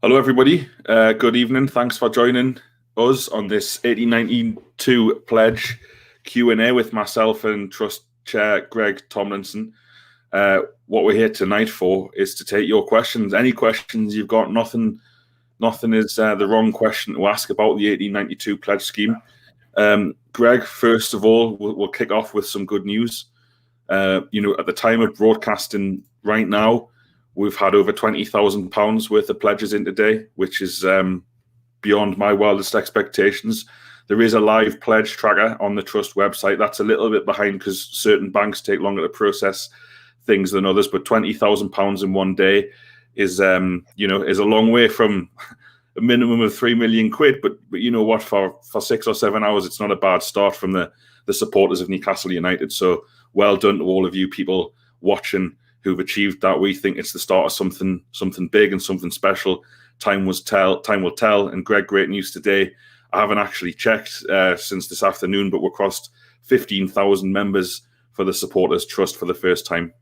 Hello, everybody. Good evening. Thanks for joining us on this 1892 pledge Q&A with myself and Trust Chair Greg Tomlinson. What we're here tonight for is to take your questions. Any questions you've got, nothing is the wrong question to ask about the 1892 pledge scheme. Greg, first of all, we'll kick off with some good news. At the time of broadcasting right now, we've had over £20,000 worth of pledges in today, which is beyond my wildest expectations. There is a live pledge tracker on the Trust website. That's a little bit behind because certain banks take longer to process things than others. But £20,000 in one day is a long way from a minimum of £3 million. But you know what? For 6 or 7 hours, it's not a bad start from the supporters of Newcastle United. So well done to all of you people watching who've achieved that. We think it's the start of something big and something special. Time will tell. And Greg, great news today. I haven't actually checked since this afternoon, but we're crossed 15,000 members for the Supporters Trust for the first time.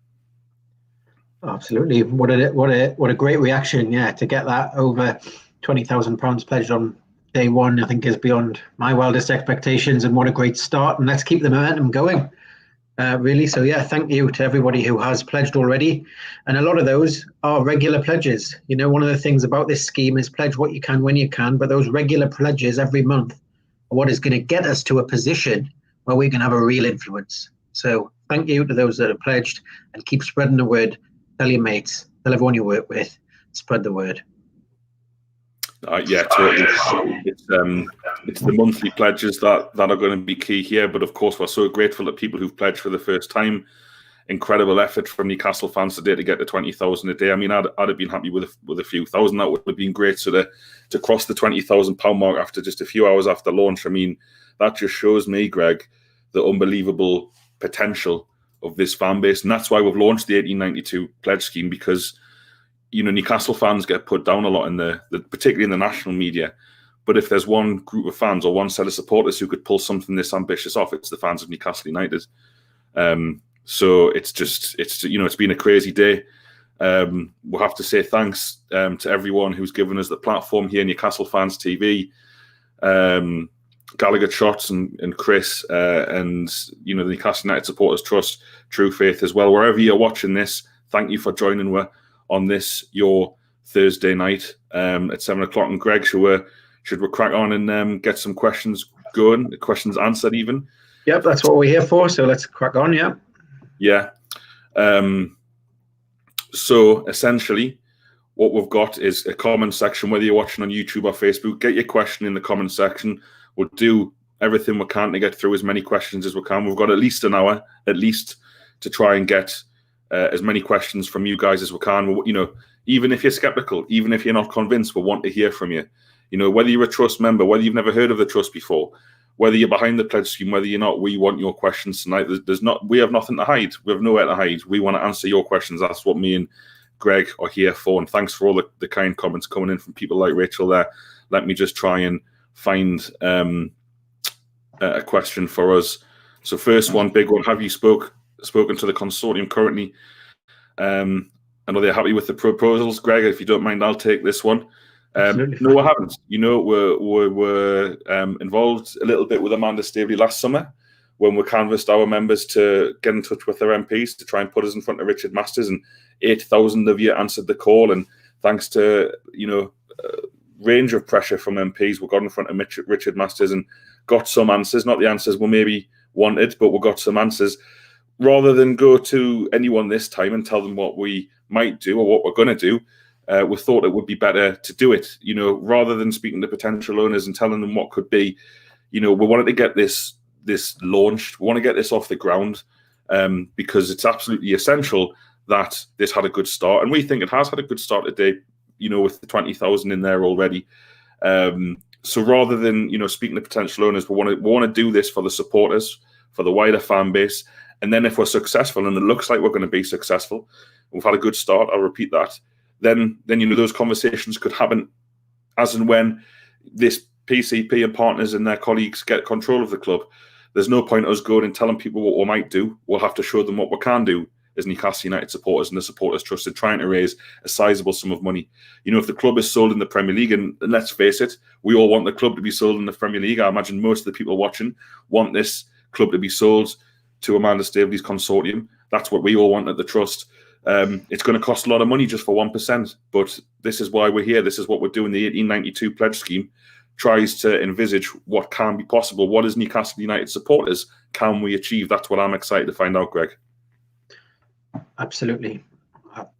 Absolutely. What a great reaction, to get that over £20,000 pledged on day one, I think is beyond my wildest expectations, and what a great start. And let's keep the momentum going. Really. So thank you to everybody who has pledged already. And a lot of those are regular pledges. One of the things about this scheme is pledge what you can when you can, but those regular pledges every month are what is going to get us to a position where we can have a real influence. So thank you to those that have pledged, and keep spreading the word. Tell your mates, tell everyone you work with, spread the word. Totally. It's the monthly pledges that are going to be key here. But of course, we're so grateful to people who've pledged for the first time. Incredible effort from Newcastle fans today to get to 20,000 a day. I mean, I'd have been happy with a few thousand. That would have been great. So to cross the £20,000 mark after just a few hours after launch, I mean, that just shows me, Greg, the unbelievable potential of this fan base. And that's why we've launched the 1892 pledge scheme, because Newcastle fans get put down a lot particularly in the national media. But if there's one group of fans or one set of supporters who could pull something this ambitious off, it's the fans of Newcastle United. So it's been a crazy day. We'll have to say thanks to everyone who's given us the platform here, Newcastle Fans TV, Gallagher Shots and Chris, and the Newcastle United Supporters Trust, True Faith as well. Wherever you're watching this, thank you for joining us on this, your Thursday night at 7 o'clock. And Greg, should we crack on and get some questions going, questions answered even? Yep, that's what we're here for. So let's crack on, Yeah. So essentially, what we've got is a comment section. Whether you're watching on YouTube or Facebook, get your question in the comment section. We'll do everything we can to get through as many questions as we can. We've got at least an hour, to try and get as many questions from you guys as we can. Even if you're skeptical, even if you're not convinced, we want to hear from you. Whether you're a Trust member, whether you've never heard of the Trust before, whether you're behind the pledge scheme, whether you're not, we want your questions tonight. We have nothing to hide. We have nowhere to hide. We want to answer your questions. That's what me and Greg are here for. And thanks for all the kind comments coming in from people like Rachel there. Let me just try and find a question for us. So first one, big one. Have you spoken to the consortium currently? I know they're happy with the proposals. Greg, if you don't mind, I'll take this one. No, I haven't. We're involved a little bit with Amanda Staveley last summer when we canvassed our members to get in touch with their MPs to try and put us in front of Richard Masters, and 8,000 of you answered the call. And thanks to range of pressure from MPs, we got in front of Richard Masters and got some answers. Not the answers we maybe wanted, but we got some answers. Rather than go to anyone this time and tell them what we might do or what we're going to do, we thought it would be better to do it, rather than speaking to potential owners and telling them what could be. We wanted to get this launched. We want to get this off the ground because it's absolutely essential that this had a good start. And we think it has had a good start today, with the 20,000 in there already. So rather than, speaking to potential owners, we want to do this for the supporters, for the wider fan base. And then if we're successful, and it looks like we're going to be successful, we've had a good start, I'll repeat that, then those conversations could happen as and when this PCP and partners and their colleagues get control of the club. There's no point us going and telling people what we might do. We'll have to show them what we can do as Newcastle United supporters and the Supporters Trust in trying to raise a sizable sum of money. You know, if the club is sold in the Premier League, and let's face it, we all want the club to be sold in the Premier League. I imagine most of the people watching want this club to be sold to Amanda Staveley's consortium. That's what we all want at the Trust. It's going to cost a lot of money just for 1%, but this is why we're here. This is what we're doing. The 1892 pledge scheme tries to envisage what can be possible. What as Newcastle United supporters can we achieve? That's what I'm excited to find out, Greg. Absolutely.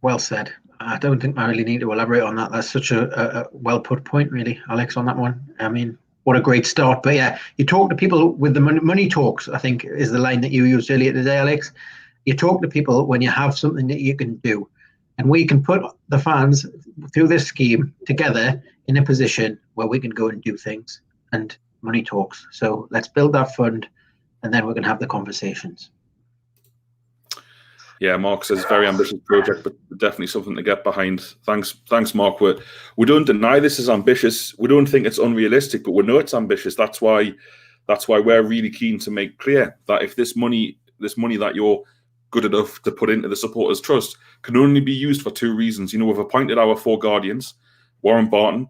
Well said. I don't think I really need to elaborate on that. That's such a well put point, really, Alex, on that one. I mean, what a great start. But yeah, you talk to people with the money talks, I think is the line that you used earlier today, Alex. You talk to people when you have something that you can do. And we can put the fans through this scheme together in a position where we can go and do things, and money talks. So let's build that fund, and then we're going to have the conversations. Yeah, Mark says very ambitious project, but definitely something to get behind. Thanks, Mark. We don't deny this is ambitious. We don't think it's unrealistic, but we know it's ambitious. That's why we're really keen to make clear that if this money that you're good enough to put into the Supporters Trust can only be used for two reasons. You know, we've appointed our four guardians: Warren Barton,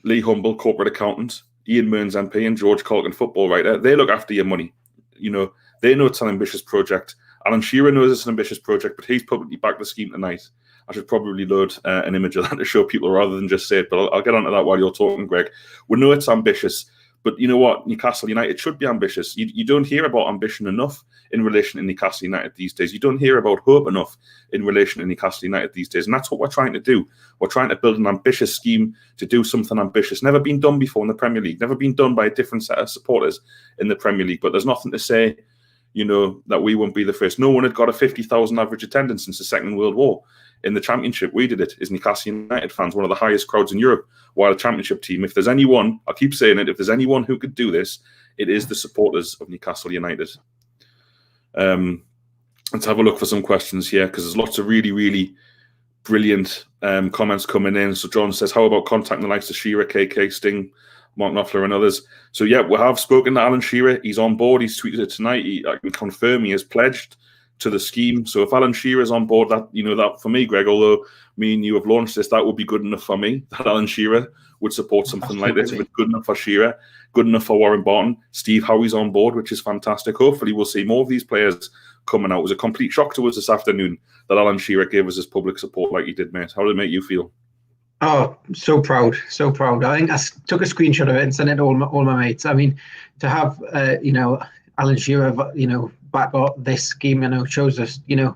Lee Humble, corporate accountant, Ian Mearns MP, and George Colkin, football writer. They look after your money. You know, they know it's an ambitious project. Alan Shearer knows it's an ambitious project, but he's publicly backed the scheme tonight. I should probably load an image of that to show people rather than just say it, but I'll get onto that while you're talking, Greg. We know it's ambitious, but you know what? Newcastle United should be ambitious. You don't hear about ambition enough in relation to Newcastle United these days. You don't hear about hope enough in relation to Newcastle United these days, and that's what we're trying to do. We're trying to build an ambitious scheme to do something ambitious. Never been done before in the Premier League, never been done by a different set of supporters in the Premier League, but there's nothing to say, you know, that we won't be the first. No one had got a 50,000 average attendance since the Second World War. In the Championship, we did it as Newcastle United fans, one of the highest crowds in Europe, while a Championship team. If there's anyone, I keep saying it, if there's anyone who could do this, it is the supporters of Newcastle United. Let's have a look for some questions here, because there's lots of really, really brilliant comments coming in. So John says, how about contacting the likes of Shearer, KK, Sting, Mark Knopfler and others? So yeah, we have spoken to Alan Shearer. He's on board. He's tweeted it tonight. I can confirm he has pledged to the scheme. So if Alan Shearer is on board, that, you know, that for me, Greg, although me and you have launched this, that would be good enough for me, that Alan Shearer would support something like this. If it's good enough for Shearer, good enough for Warren Barton, Steve Howie's on board, which is fantastic. Hopefully we'll see more of these players coming out. It was a complete shock to us this afternoon that Alan Shearer gave us his public support like he did, mate. How did it make you feel? Oh, so proud, so proud. I think I took a screenshot of it and sent it to all my mates. I mean, to have, you know, Alan Shearer, you know, back up this scheme, you know, shows us, you know,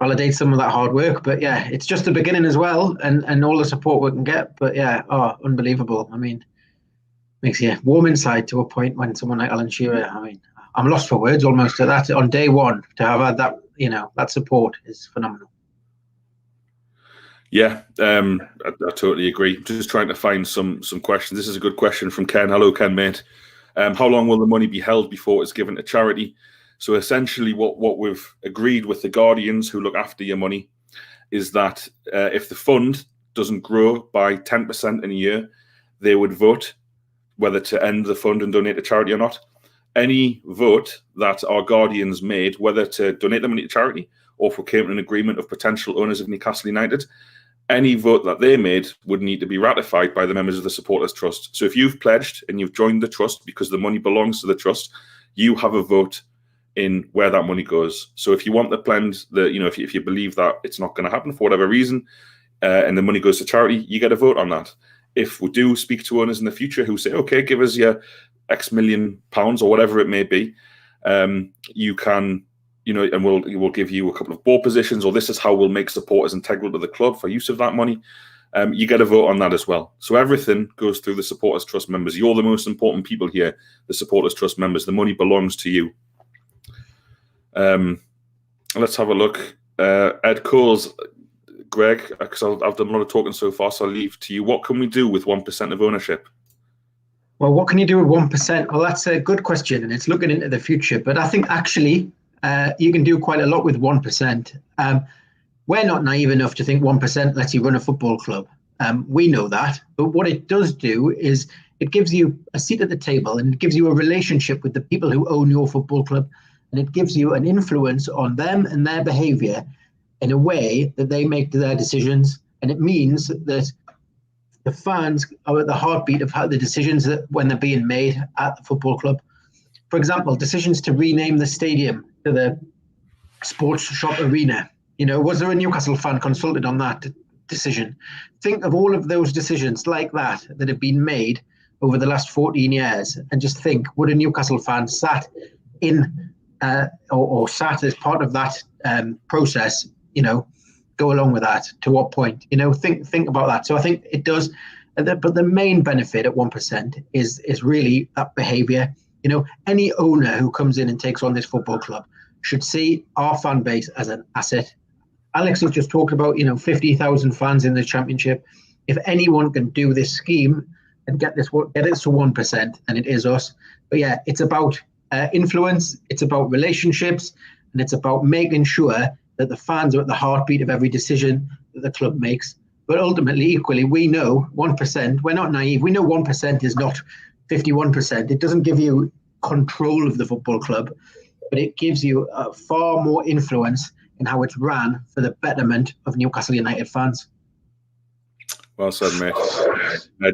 validates some of that hard work. But yeah, it's just the beginning as well, and all the support we can get. But yeah, unbelievable. I mean, makes you warm inside to a point when someone like Alan Shearer, I mean, I'm lost for words almost at that. On day one, to have had that, you know, that support is phenomenal. Yeah, I totally agree. Just trying to find some questions. This is a good question from Ken. Hello, Ken, mate. How long will the money be held before it's given to charity? So essentially what we've agreed with the guardians who look after your money is that if the fund doesn't grow by 10% in a year, they would vote whether to end the fund and donate to charity or not. Any vote that our guardians made, whether to donate the money to charity or if we came to an agreement of potential owners of Newcastle United, any vote that they made would need to be ratified by the members of the Supporters Trust. So if you've pledged and you've joined the trust because the money belongs to the trust, you have a vote in where that money goes. So if you want the plans, you know, if you believe that it's not going to happen for whatever reason, and the money goes to charity, you get a vote on that. If we do speak to owners in the future who say, okay, give us your X million pounds or whatever it may be, you can, you know, and we'll give you a couple of board positions, or this is how we'll make supporters integral to the club for use of that money. You get a vote on that as well. So everything goes through the Supporters Trust members. You're the most important people here, the Supporters Trust members. The money belongs to you. Let's have a look. Ed Coles, Greg, because I've done a lot of talking so far, so I'll leave to you. What can we do with 1% of ownership? Well, what can you do with 1%? Well, that's a good question, and it's looking into the future. But I think actually you can do quite a lot with 1%. We're not naive enough to think 1% lets you run a football club. We know that. But what it does do is it gives you a seat at the table, and it gives you a relationship with the people who own your football club. and it gives you an influence on them and their behaviour in a way that they make their decisions. And it means that the fans are at the heartbeat of how the decisions that when they're being made at the football club. For example, decisions to rename the stadium to the Sports Shop Arena. Was there a Newcastle fan consulted on that decision? Think of all of those decisions like that have been made over the last 14 years, and just think, would a Newcastle fan sat in or sat as part of that process, go along with that? To what point? Think about that. So I think it does. But the main benefit at 1% is really that behaviour. Any owner who comes in and takes on this football club should see our fan base as an asset. Alex has just talked about 50,000 fans in the Championship. If anyone can do this scheme and get it to 1%, and it is us. But yeah, it's about influence, it's about relationships, and it's about making sure that the fans are at the heartbeat of every decision that the club makes. But ultimately, equally, we know 1%, we're not naive, we know 1% is not 51%. It doesn't give you control of the football club, but it gives you far more influence in how it's ran for the betterment of Newcastle United fans. Well said, mate.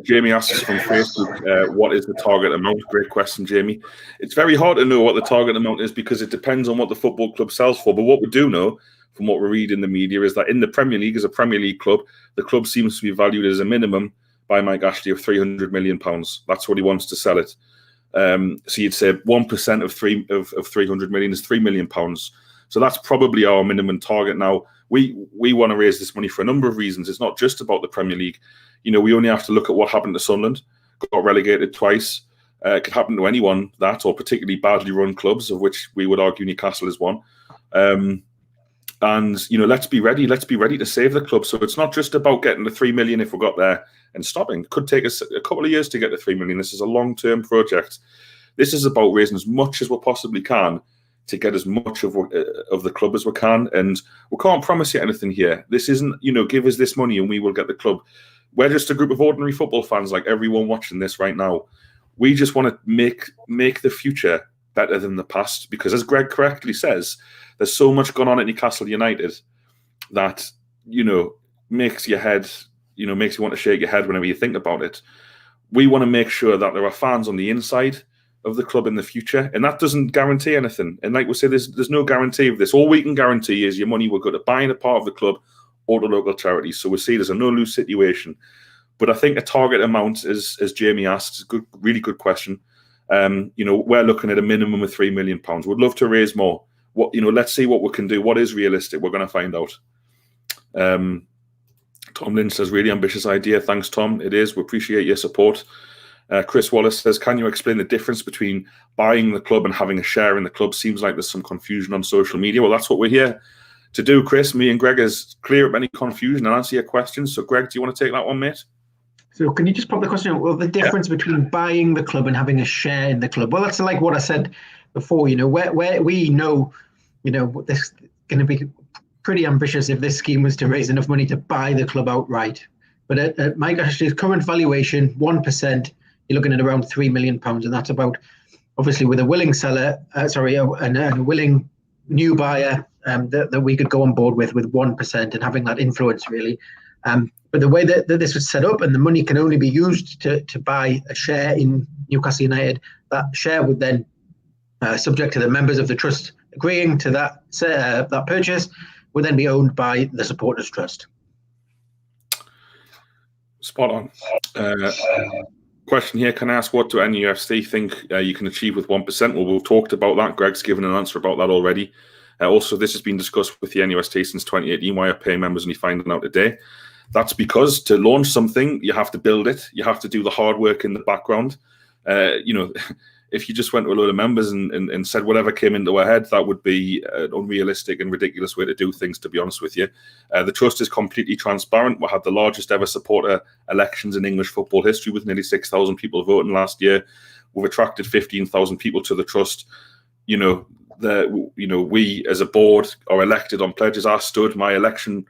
Jamie asks from Facebook, what is the target amount? Great question, Jamie. It's very hard to know what the target amount is because it depends on what the football club sells for. But what we do know from what we read in the media is that in the Premier League, as a Premier League club, the club seems to be valued as a minimum by Mike Ashley of £300 million. That's what he wants to sell it. So you'd say 1% of 300 million is £3 million. So that's probably our minimum target. Now, we want to raise this money for a number of reasons. It's not just about the Premier League. We only have to look at what happened to Sunderland, got relegated twice. It could happen to anyone, that, or particularly badly run clubs, of which we would argue Newcastle is one. And, let's be ready. Let's be ready to save the club. So it's not just about getting the 3 million if we got there and stopping. It could take us a couple of years to get to 3 million. This is a long-term project. This is about raising as much as we possibly can to get as much of the club as we can. And we can't promise you anything here. This isn't, give us this money and we will get the club. We're just a group of ordinary football fans like everyone watching this right now. We just want to make the future better than the past, because as Greg correctly says, there's so much going on at Newcastle United that, makes your head, makes you want to shake your head whenever you think about it. We want to make sure that there are fans on the inside of the club in the future, and that doesn't guarantee anything. And like we say, there's no guarantee of this. All we can guarantee is your money will go to buying a part of the club or the local charities. So we see there's a no-lose situation. But I think a target amount, as Jamie asked, is a really good question. We're looking at a minimum of £3 million. We'd love to raise more. Let's see what we can do. What is realistic? We're going to find out. Tom Lynch says, really ambitious idea. Thanks, Tom. It is. We appreciate your support. Chris Wallace says, can you explain the difference between buying the club and having a share in the club? Seems like there's some confusion on social media. Well, that's what we're here to do, Chris. Me and Greg is clear up any confusion and answer your questions. So, Greg, do you want to take that one, mate? So can you just pop the question, well, the difference between buying the club and having a share in the club? Well, that's like what I said before, where we know, this is going to be pretty ambitious if this scheme was to raise enough money to buy the club outright. But at Mike Ashley's current valuation, 1%, you're looking at around £3 million. And that's about, obviously, with a willing seller, and a willing new buyer that we could go on board with 1% and having that influence, really. But the way that this was set up, and the money can only be used to buy a share in Newcastle United, that share would then, subject to the members of the trust agreeing to that purchase, would then be owned by the Supporters Trust. Spot on. Question here, can I ask what do NUFC think you can achieve with 1%? Well, we've talked about that. Greg's given an answer about that already. Also, this has been discussed with the NUST since 2018. Why are paying members only finding out today? That's because to launch something, you have to build it. You have to do the hard work in the background. If you just went to a load of members and said whatever came into our head, that would be an unrealistic and ridiculous way to do things, to be honest with you. The trust is completely transparent. We had the largest ever supporter elections in English football history with nearly 6,000 people voting last year. We've attracted 15,000 people to the trust. We as a board are elected on pledges. My election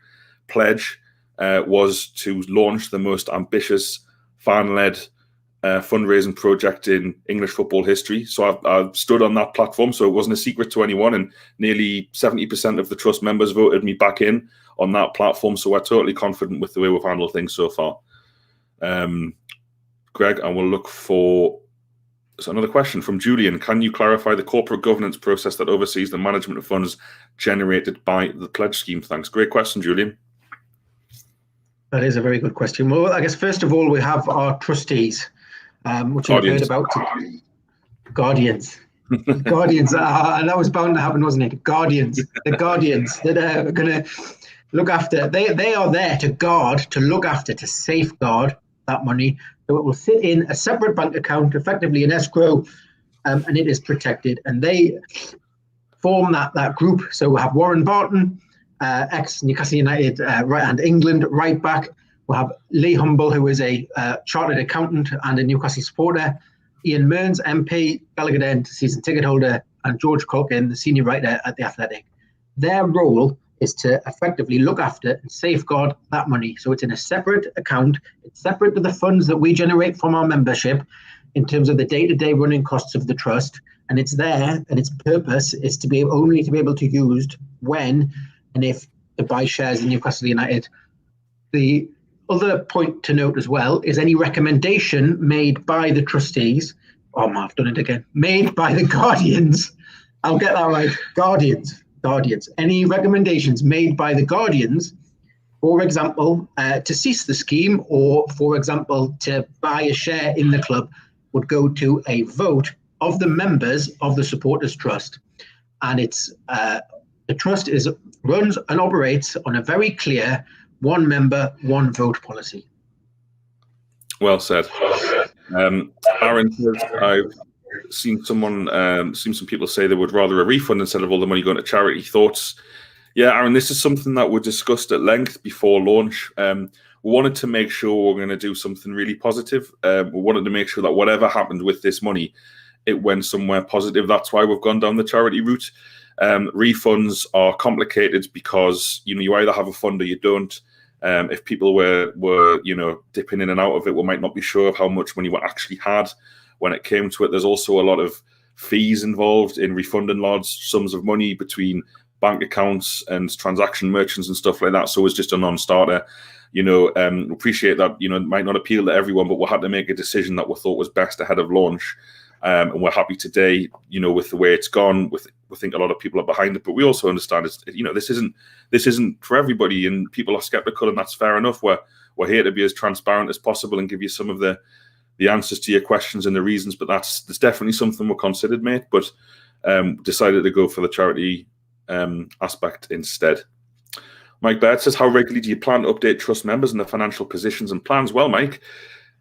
pledge was to launch the most ambitious, fan-led fundraising project in English football history. So I've stood on that platform, so it wasn't a secret to anyone, and nearly 70% of the trust members voted me back in on that platform. So we're totally confident with the way we've handled things so far. Greg, I will look for another question from Julian. Can you clarify the corporate governance process that oversees the management of funds generated by the pledge scheme? Thanks. Great question, Julian. That is a very good question. Well, I guess first of all, we have our trustees, which you've heard about. Guardians. Guardians. And that was bound to happen, wasn't it? Guardians. The guardians that are going to look after. They are there to guard, to look after, to safeguard that money. So it will sit in a separate bank account, effectively an escrow, and it is protected. And they form that group. So we'll have Warren Barton, ex-Newcastle United right hand England right back. We'll have Lee Humble, who is a chartered accountant and a Newcastle supporter. Ian Mearns, MP, Gallagher End season ticket holder, and George Culkin, the senior writer at The Athletic. Their role is to effectively look after and safeguard that money. So it's in a separate account. It's separate to the funds that we generate from our membership in terms of the day-to-day running costs of the trust. And it's there, and its purpose is to be only to be able to be used when and if to buy shares in Newcastle United. The other point to note as well is any recommendation made by the trustees, I've done it again, made by the guardians, I'll get that right, guardians, any recommendations made by the guardians, for example, to cease the scheme or, for example, to buy a share in the club, would go to a vote of the members of the Supporters Trust. And it's the trust runs and operates on a very clear one member, one vote policy. Well said. Aaron says, I've seen some people say they would rather a refund instead of all the money going to charity. Thoughts? Yeah, Aaron, this is something that we discussed at length before launch. We wanted to make sure we're going to do something really positive. We wanted to make sure that whatever happened with this money, it went somewhere positive. That's why we've gone down the charity route. Refunds are complicated because you either have a fund or you don't. If people were dipping in and out of it, we might not be sure of how much money we actually had when it came to it. There's also a lot of fees involved in refunding large sums of money between bank accounts and transaction merchants and stuff like that. So it's just a non-starter. Appreciate that. It might not appeal to everyone, but we had to make a decision that we thought was best ahead of launch. And we're happy today, with the way it's gone. We think a lot of people are behind it, but we also understand this isn't for everybody, and people are skeptical, and that's fair enough. We're here to be as transparent as possible and give you some of the answers to your questions and the reasons. But that's definitely something we considered, mate. But decided to go for the charity aspect instead. Mike Baird says, how regularly do you plan to update trust members and their financial positions and plans? Well, Mike,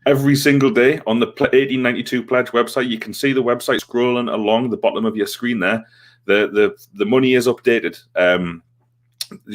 every single day on the 1892 Pledge website, you can see the website scrolling along the bottom of your screen there. The money is updated.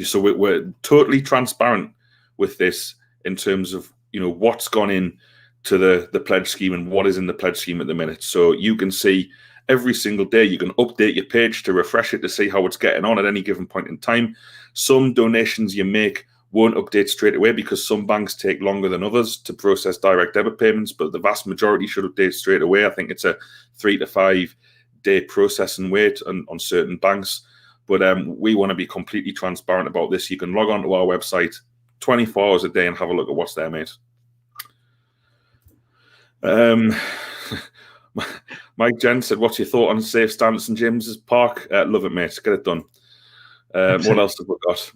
So we're totally transparent with this in terms of what's gone in to the pledge scheme and what is in the pledge scheme at the minute. So you can see every single day. You can update your page to refresh it to see how it's getting on at any given point in time. Some donations you make won't update straight away because some banks take longer than others to process direct debit payments, but the vast majority should update straight away. I think it's a 3 to 5 day processing wait on certain banks. But we want to be completely transparent about this. You can log on to our website 24 hours a day and have a look at what's there, mate. Mike Jen said, what's your thought on safe stance in James's Park? Love it, mate. Get it done. What else have we got?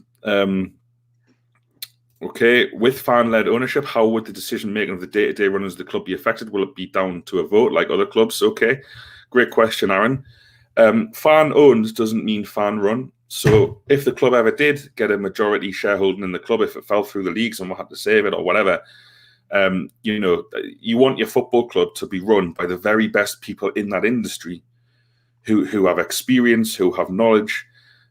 Okay, with fan-led ownership, how would the decision-making of the day-to-day runners of the club be affected? Will it be down to a vote like other clubs? Okay, great question, Aaron. Fan-owned doesn't mean fan-run. So if the club ever did get a majority shareholding in the club, if it fell through the leagues and we had to save it or whatever, you want your football club to be run by the very best people in that industry who have experience, who have knowledge.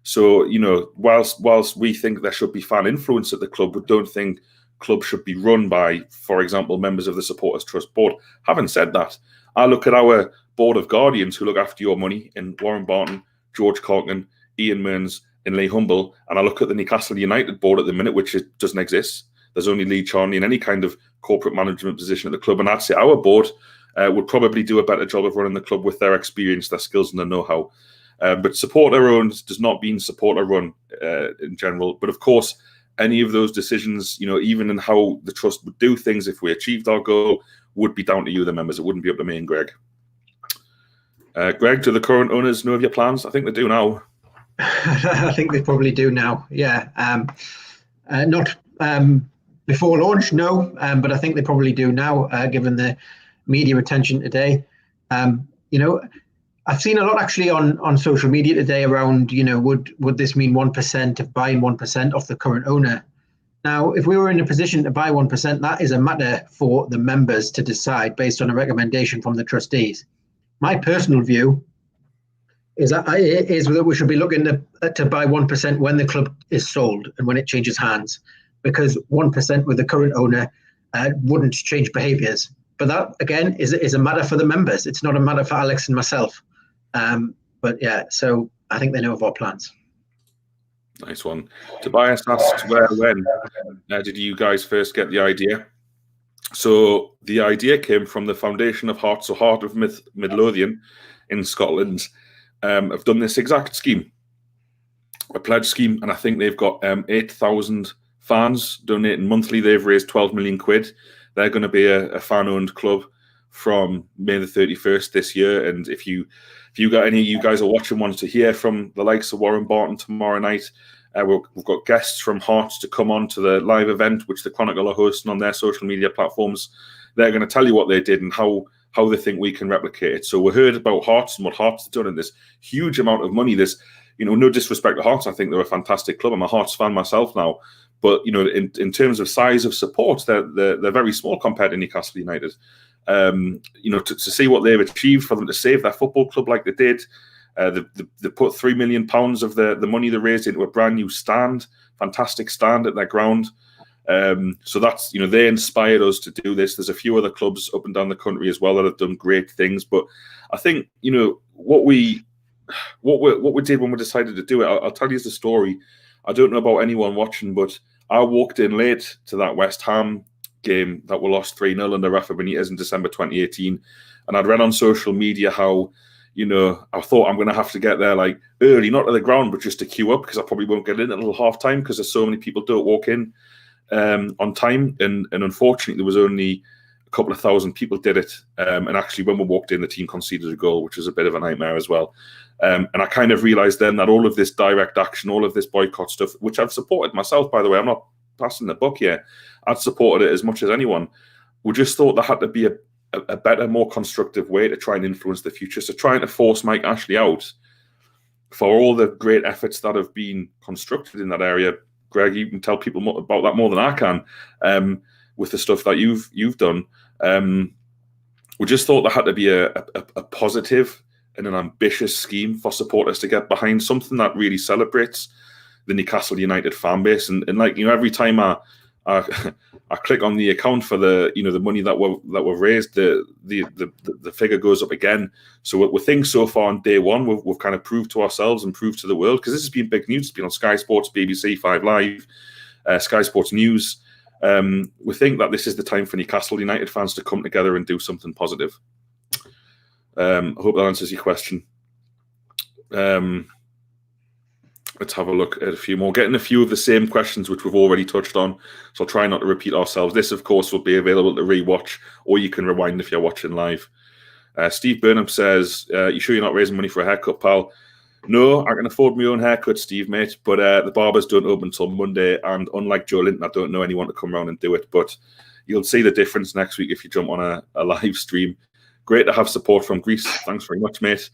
So, whilst we think there should be fan influence at the club, we don't think clubs should be run by, for example, members of the Supporters Trust board. Having said that, I look at our board of guardians who look after your money in Warren Barton, George Culkin, Ian Mearns, and Lee Humble, and I look at the Newcastle United board at the minute, which doesn't exist. There's only Lee Charnley in any kind of corporate management position at the club. And I'd say our board would probably do a better job of running the club with their experience, their skills and their know-how. But supporter-owned does not mean supporter-run in general. But of course, any of those decisions, even in how the trust would do things if we achieved our goal, would be down to you, the members. It wouldn't be up to me and Greg. Greg, do the current owners know of your plans? I think they do now. I think they probably do now, yeah. Not before launch, no, but I think they probably do now, given the media attention today. I've seen a lot actually on social media today around, would this mean 1% of buying 1% off the current owner? Now, if we were in a position to buy 1%, that is a matter for the members to decide based on a recommendation from the trustees. My personal view is that we should be looking to buy 1% when the club is sold and when it changes hands, because 1% with the current owner wouldn't change behaviours. But that, again, is a matter for the members. It's not a matter for Alex and myself. But yeah, so I think they know of our plans. Nice one. Tobias asks, where, when did you guys first get the idea? So the idea came from the foundation of Heart. So Heart of Midlothian in Scotland have done this exact scheme, a pledge scheme, and I think they've got 8,000 fans donating monthly. They've raised 12 million quid. They're going to be a fan-owned club from May the 31st this year. And if you got any of you guys are watching, wanted to hear from the likes of Warren Barton tomorrow night, we've got guests from Hearts to come on to the live event, which the Chronicle are hosting on their social media platforms. They're going to tell you what they did and how they think we can replicate it. So we heard about Hearts and what Hearts have done in this huge amount of money. This, no disrespect to Hearts, I think they're a fantastic club. I'm a Hearts fan myself now. But, in terms of size of support, they're very small compared to Newcastle United. To see what they've achieved, for them to save their football club like they did. They put £3 million of the money they raised into a brand new stand, fantastic stand at their ground. So that's, they inspired us to do this. There's a few other clubs up and down the country as well that have done great things. But I think, what we did when we decided to do it, I'll tell you the story. I don't know about anyone watching, but I walked in late to that West Ham game that we lost 3-0 under Rafa Benitez in December 2018. And I'd read on social media how, I thought I'm going to have to get there like early, not to the ground, but just to queue up, because I probably won't get in until half time because there's so many people don't walk in on time. And unfortunately, there was only a couple of thousand people did it. And actually, when we walked in, the team conceded a goal, which was a bit of a nightmare as well. And I kind of realised then that all of this direct action, all of this boycott stuff, which I've supported myself, by the way, I'm not passing the buck here. I'd supported it as much as anyone. We just thought there had to be a better, more constructive way to try and influence the future. So trying to force Mike Ashley out for all the great efforts that have been constructed in that area. Greg, you can tell people more about that more than I can with the stuff that you've done. We just thought there had to be a positive and an ambitious scheme for supporters to get behind, something that really celebrates the Newcastle United fan base. And every time I click on the account for the money that we've raised, the figure goes up again. So we think so far on day one, we've kind of proved to ourselves and proved to the world, because this has been big news. It's been on Sky Sports, BBC, 5 Live, Sky Sports News. We think that this is the time for Newcastle United fans to come together and do something positive. I hope that answers your question. Let's have a look at a few more. Getting a few of the same questions which we've already touched on, so I'll try not to repeat ourselves. This, of course, will be available to rewatch, or you can rewind if you're watching live. Steve Burnham says, you sure you're not raising money for a haircut, pal? No, I can afford my own haircut, Steve, mate, but the barbers don't open until Monday, and unlike Joe Linton, I don't know anyone to come around and do it, but you'll see the difference next week if you jump on a live stream. Great to have support from Greece. Thanks very much, mate.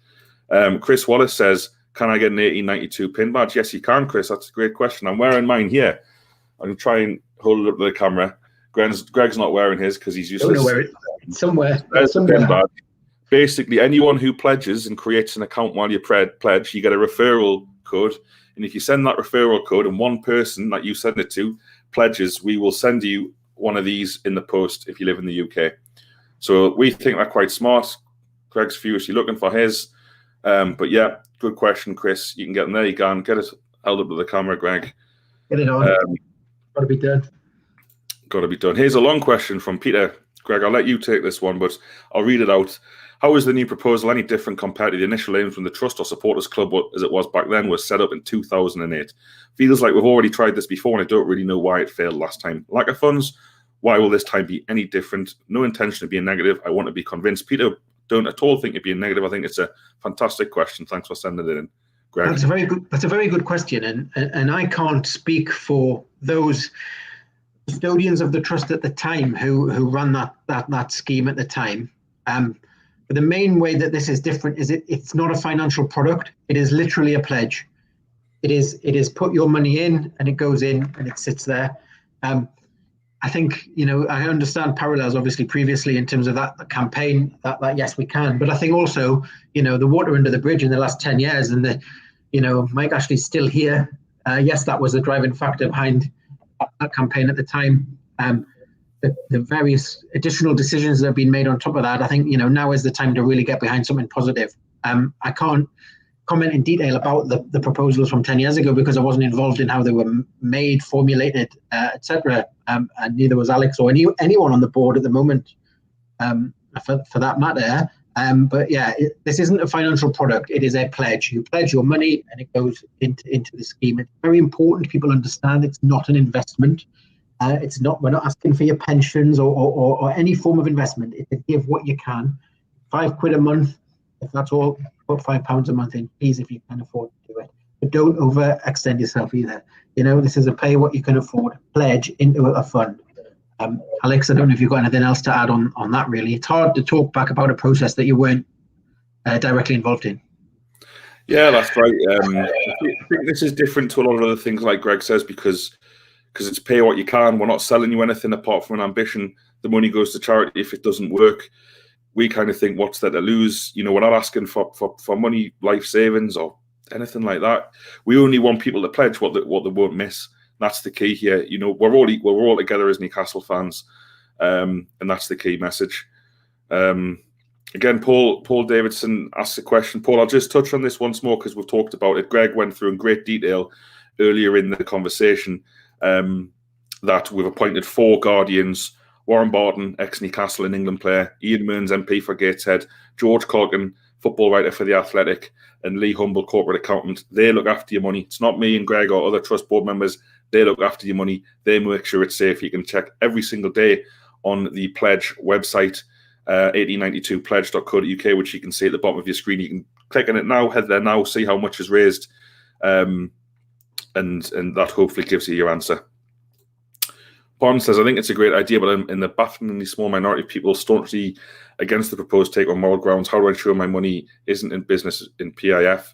Chris Wallace says, can I get an 1892 pin badge? Yes, you can, Chris. That's a great question. I'm wearing mine here. I'm going to try and hold it up to the camera. Greg's not wearing his because he's useless. Don't know where it is. Somewhere. There's the pin badge. Basically, anyone who pledges and creates an account while you pledge, you get a referral code. And if you send that referral code and one person that you send it to pledges, we will send you one of these in the post if you live in the UK. So we think they're quite smart. Greg's furiously looking for his. But yeah, good question, Chris. You can get them there. You can get it held up to the camera, Greg. Get it on. Got to be done. got to be done. Here's a long question from Peter. Greg, I'll let you take this one, but I'll read it out. How is the new proposal any different compared to the initial aims when the Trust or Supporters Club, as it was back then, was set up in 2008? Feels like we've already tried this before, and I don't really know why it failed last time. Lack of funds? Why will this time be any different? No intention of being negative. I want to be convinced. Peter, don't at all think you're being negative. I think it's a fantastic question. Thanks for sending it in, Greg. That's a very good question, and I can't speak for those custodians of the Trust at the time who ran that scheme at the time. But the main way that this is different is it's not a financial product. It is literally a pledge. It is put your money in and it goes in and it sits there. I think, I understand parallels obviously previously in terms of that campaign that yes, we can. But I think also, the water under the bridge in the last 10 years and Mike Ashley's still here. Yes, that was the driving factor behind that campaign at the time. The various additional decisions that have been made on top of that, I think, now is the time to really get behind something positive. I can't comment in detail about the proposals from 10 years ago because I wasn't involved in how they were made, formulated, etc. And neither was Alex or anyone on the board at the moment, for that matter. But yeah, this isn't a financial product. It is a pledge. You pledge your money and it goes into the scheme. It's very important people understand it's not an investment. It's not. We're not asking for your pensions or any form of investment. It's to give what you can. £5 a month, if that's all. Put £5 a month in, please, if you can afford to do it. But don't overextend yourself either. This is a pay what you can afford pledge into a fund. Alex, I don't know if you've got anything else to add on that. Really, it's hard to talk back about a process that you weren't directly involved in. Yeah, that's right. I think this is different to a lot of other things, like Greg says, because it's pay what you can. We're not selling you anything apart from an ambition. The money goes to charity if it doesn't work. We kind of think, what's there to lose? We're not asking for money, life savings, or anything like that. We only want people to pledge what they won't miss. That's the key here. We're all together as Newcastle fans, and that's the key message. Again, Paul Davidson asks a question. Paul, I'll just touch on this once more because we've talked about it. Greg went through in great detail earlier in the conversation that we've appointed 4 guardians: Warren Barton, ex-Newcastle and England player; Ian Mearns, MP for Gateshead; George Colgan, football writer for The Athletic; and Lee Humble, corporate accountant. They look after your money. It's not me and Greg or other Trust board members. They look after your money. They make sure it's safe. You can check every single day on the Pledge website, 1892pledge.co.uk, which you can see at the bottom of your screen. You can click on it now, head there now, see how much is raised, and that hopefully gives you your answer. Bond says, I think it's a great idea, but in the bafflingly small minority of people staunchly against the proposed take on moral grounds, how do I ensure my money isn't in business in PIF?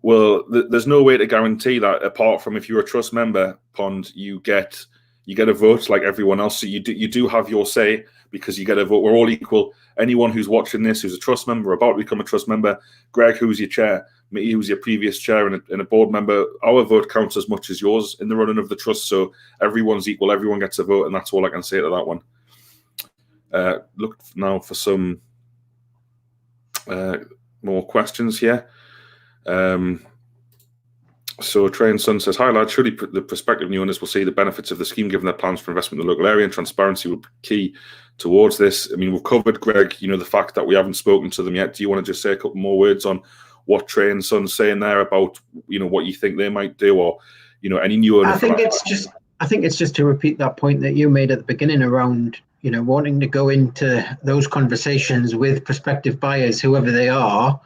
Well, there's no way to guarantee that apart from if you're a Trust member, Pond, you get a vote like everyone else. So you do have your say because you get a vote. We're all equal. Anyone who's watching this, who's a Trust member, about to become a Trust member, Greg, who's your chair, me, who's your previous chair and a board member, our vote counts as much as yours in the running of the Trust. So everyone's equal. Everyone gets a vote, and that's all I can say to that one. Look now for some more questions here. So Train Sun says, hi lad, surely the prospective new owners will see the benefits of the scheme given their plans for investment in the local area, and transparency will be key towards this. I mean, we've covered, Greg, the fact that we haven't spoken to them yet. Do you want to just say a couple more words on what Train Sun's saying there about, what you think they might do, or, any new owner? I think it's just to repeat that point that you made at the beginning around, wanting to go into those conversations with prospective buyers, whoever they are,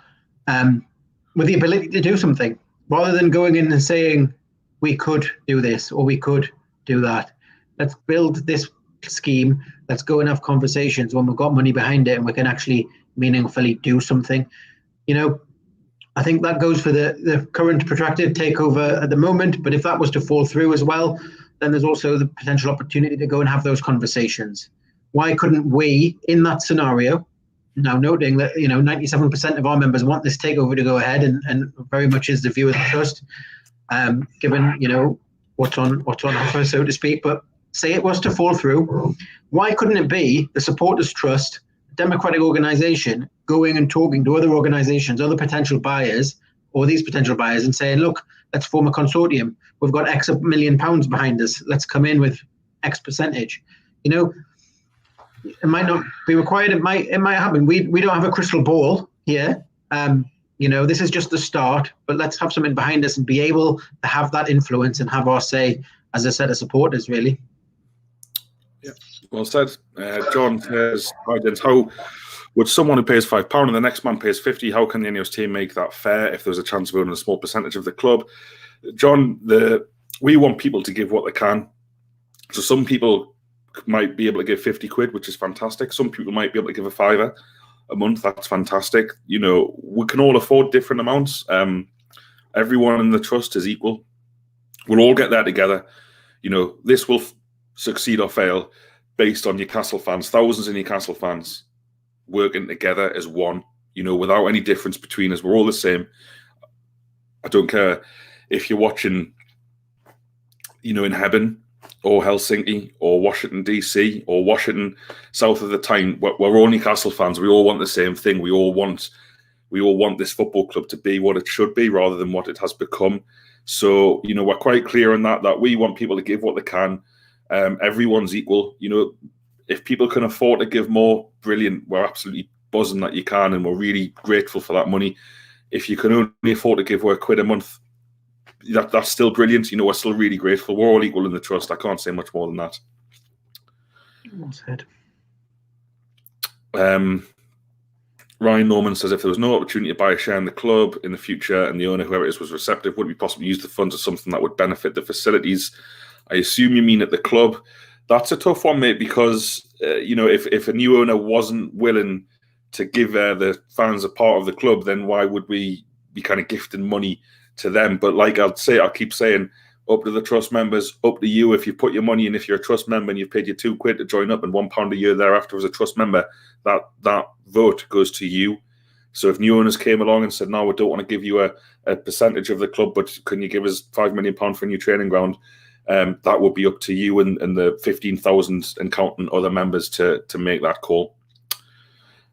with the ability to do something, rather than going in and saying, we could do this or we could do that. Let's build this scheme. Let's go and have conversations when we've got money behind it and we can actually meaningfully do something. I think that goes for the current protracted takeover at the moment. But if that was to fall through as well, then there's also the potential opportunity to go and have those conversations. Why couldn't we, in that scenario, now noting that 97% of our members want this takeover to go ahead, and very much is the view of the Trust, given what's on offer, so to speak. But say it was to fall through, why couldn't it be the Supporters Trust, democratic organisation, going and talking to other organisations, other potential buyers, or these potential buyers, and saying, look, let's form a consortium. We've got X million pounds behind us. Let's come in with X percentage. You know, it might not be required. It might happen. We don't have a crystal ball here. You know, this is just the start, but let's have something behind us and be able to have that influence and have our say as a set of supporters, really. Yeah, well said. John says, "Hi, gents. How would someone who pays £5 and the next man pays 50? How can the Ineos team make that fair if there's a chance of owning a small percentage of the club?" John, we want people to give what they can. So some people might be able to give 50 quid, which is fantastic. Some people might be able to give a £5 a month. That's fantastic. You know, we can all afford different amounts. Everyone in the trust is equal. We'll all get there together. You know, this will succeed or fail based on Newcastle fans, thousands of Newcastle fans working together as one, you know, without any difference between us. We're all the same. I don't care if you're watching, you know, in Hebden or Helsinki or Washington, DC or Washington, south of the Tyne. We're all Newcastle fans. We all want the same thing. We all want this football club to be what it should be rather than what it has become. So, you know, we're quite clear on that we want people to give what they can. Everyone's equal. You know, if people can afford to give more, brilliant. We're absolutely buzzing that you can, and we're really grateful for that money. If you can only afford to give £1 a month, that's still brilliant. You know, we're still really grateful. We're all equal in the trust. I can't say much more than that. Well said. Ryan Norman says, if there was no opportunity to buy a share in the club in the future and the owner, whoever it is, was receptive, would it be possible to use the funds as something that would benefit the facilities? I assume you mean at the club. That's a tough one, mate, because, you know, if a new owner wasn't willing to give the fans a part of the club, then why would we be kind of gifting money to them? But like I'll keep saying, up to the trust members, up to you. If you put your money in, if you're a trust member and you've paid your £2 to join up and £1 a year thereafter as a trust member, that vote goes to you. So if new owners came along and said, no, we don't want to give you a percentage of the club, but can you give us £5 million for a new training ground? That would be up to you and the 15,000 and counting other members to make that call.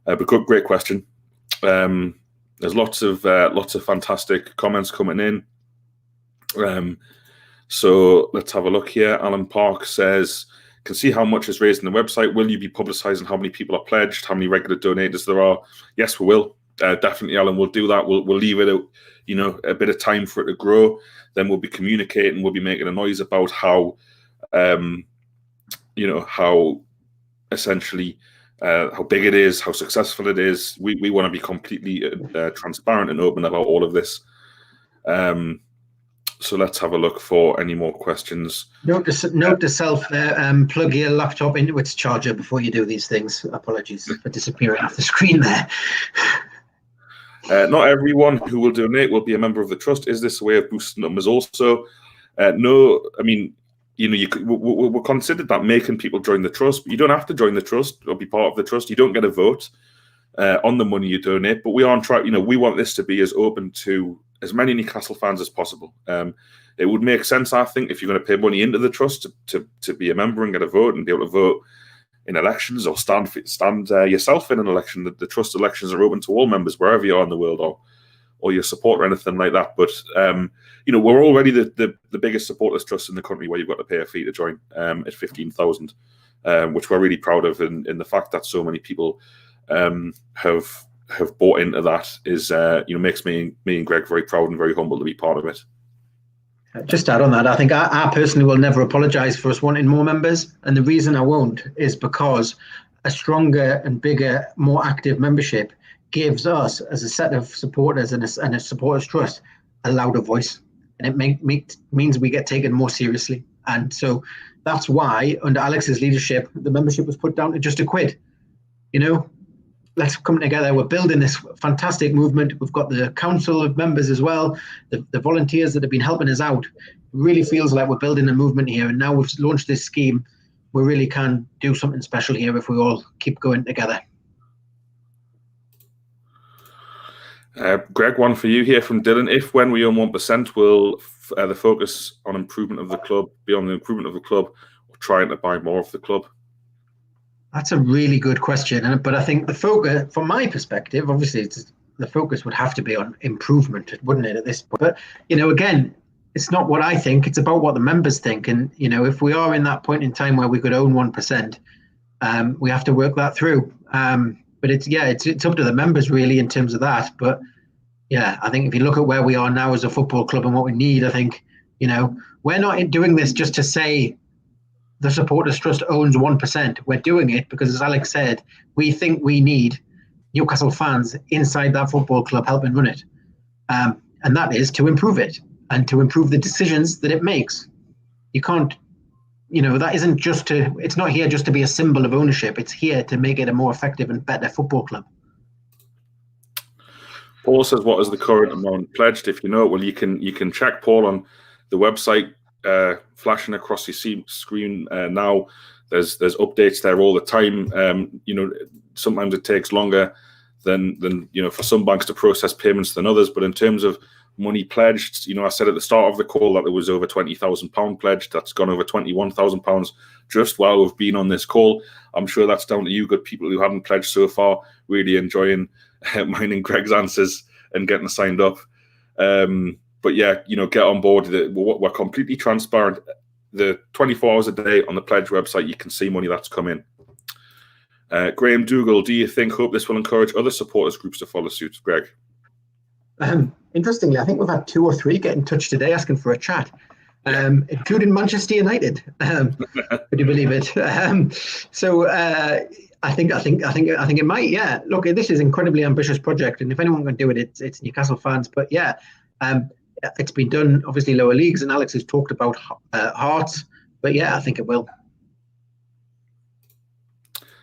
But great question. There's lots of fantastic comments coming in. So let's have a look here. Alan Park says, can see how much is raised in the website. Will you be publicising how many people are pledged, how many regular donators there are? Yes, we will. Definitely, Alan, we'll do that. We'll leave it, you know, a bit of time for it to grow. Then we'll be communicating. We'll be making a noise about how, you know, how essentially how big it is, how successful it is. We want to be completely transparent and open about all of this. So let's have a look for any more questions. Note to self there, plug your laptop into its charger before you do these things. Apologies for disappearing off the screen there. Not everyone who will donate will be a member of the trust. Is this a way of boosting numbers also? No, I mean, you know, we're considered that making people join the trust, but you don't have to join the trust or be part of the trust. You don't get a vote on the money you donate, but we aren't trying, you know, we want this to be as open to as many Newcastle fans as possible. It would make sense, I think, if you're going to pay money into the trust to be a member and get a vote and be able to vote in elections or stand yourself in an election. The trust elections are open to all members wherever you are in the world, or your support or anything like that. But you know, we're already the biggest supporters trust in the country, where you've got to pay a fee to join at 15,000, which we're really proud of. And the fact that so many people have bought into that is you know, makes me and Greg very proud and very humble to be part of it. Just to add on that, I think I personally will never apologise for us wanting more members, and the reason I won't is because a stronger and bigger, more active membership gives us, as a set of supporters and a supporters trust, a louder voice, and it means we get taken more seriously. And so that's why, under Alex's leadership, the membership was put down to just £1. You know, let's come together. We're building this fantastic movement. We've got the council of members as well, the volunteers that have been helping us out. It really feels like we're building a movement here. And now we've launched this scheme. We really can do something special here if we all keep going together. Greg, one for you here from Dylan. If when we own 1%, will the focus on improvement of the club be on the improvement of the club, or trying to buy more of the club? That's a really good question, but I think the focus, from my perspective, obviously the focus would have to be on improvement, wouldn't it, at this point? But, you know, again, it's not what I think, it's about what the members think. And, if we are in that point in time where we could own 1%, we have to work that through. But it's up to the members really in terms of that. But yeah, I think if you look at where we are now as a football club and what we need, I think, we're not doing this just to say the Supporters Trust owns 1%. We're doing it because, as Alex said, we think we need Newcastle fans inside that football club helping run it. And that is to improve it and to improve the decisions that it makes. You can't, that isn't it's not here just to be a symbol of ownership. It's here to make it a more effective and better football club. Paul says, what is the current amount pledged? If you know it, well, you can check, Paul, on the website flashing across your screen now. There's updates there all the time. Sometimes it takes longer than for some banks to process payments than others. But in terms of money pledged, I said at the start of the call that there was over £20,000 pledged. That's gone over £21,000 just while we've been on this call. I'm sure that's down to you good people who haven't pledged so far, really enjoying mine and Greg's answers and getting signed up. But yeah, get on board. We're completely transparent. The 24 hours a day on the pledge website, you can see money that's come in. Graham Dougal, do you hope this will encourage other supporters groups to follow suit, Greg? Interestingly, I think we've had 2 or 3 get in touch today asking for a chat, including Manchester United. Could you believe it? I think it might. Yeah. Look, this is an incredibly ambitious project, and if anyone can do it, it's Newcastle fans. But yeah, it's been done obviously lower leagues, and Alex has talked about Hearts. But yeah, I think it will.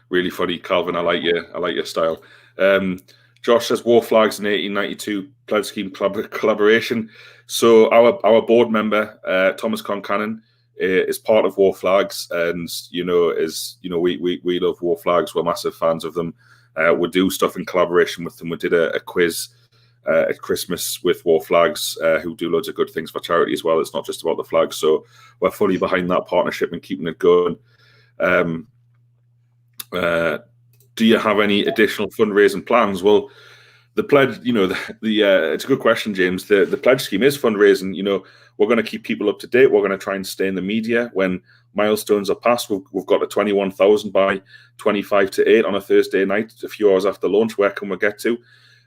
Really funny, Calvin. I like your style. Josh says War Flags in 1892 pledge scheme collaboration. So our board member Thomas Concannon is part of War Flags, and we love War Flags. We're massive fans of them. We do stuff in collaboration with them. We did a quiz at Christmas with War Flags, who do loads of good things for charity as well. It's not just about the flags. So we're fully behind that partnership and keeping it going. Do you have any additional fundraising plans? Well, the pledge, it's a good question, James. The pledge scheme is fundraising. We're going to keep people up to date. We're going to try and stay in the media when milestones are passed. We've got a 21,000 by 25 to 8 on a Thursday night, a few hours after lunch. Where can we get to?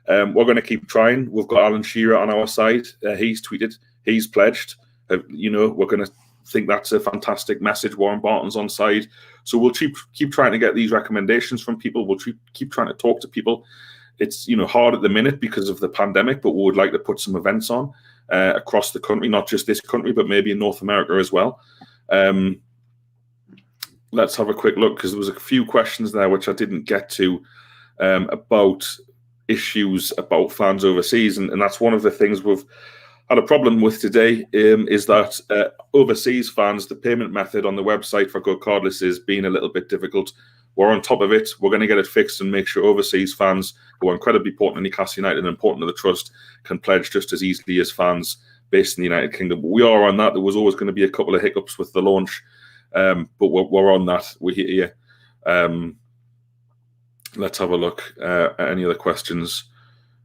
We're going to keep trying. We've got Alan Shearer on our side. He's tweeted. He's pledged. We're going to think that's a fantastic message. Warren Barton's on side. So we'll keep trying to get these recommendations from people. We'll keep trying to talk to people. It's hard at the minute because of the pandemic, but we would like to put some events on across the country, not just this country, but maybe in North America as well. Let's have a quick look, because there was a few questions there which I didn't get to about issues about fans overseas, and that's one of the things we've had a problem with today, is that overseas fans, the payment method on the website for Go Cardless is being a little bit difficult. We're on top of it. We're going to get it fixed and make sure overseas fans who are incredibly important to Newcastle United and important to the trust can pledge just as easily as fans based in the United Kingdom. But we are on that. There was always going to be a couple of hiccups with the launch, but we're on that. We're here. Let's have a look at any other questions.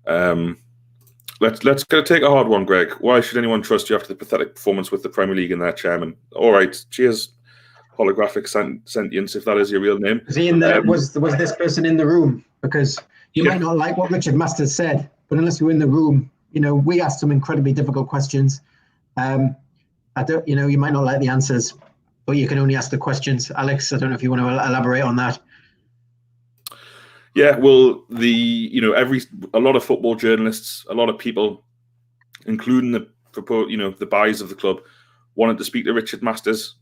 Let's take a hard one, Greg. Why should anyone trust you after the pathetic performance with the Premier League and their chairman? All right, cheers. Holographic sentience, if that is your real name. Was he in there? Was this person in the room? Because you might not like what Richard Masters said, but unless you're in the room, we asked some incredibly difficult questions. You might not like the answers, but you can only ask the questions. Alex, I don't know if you want to elaborate on that. Yeah, well, a lot of football journalists, a lot of people, including the buyers of the club, wanted to speak to Richard Masters.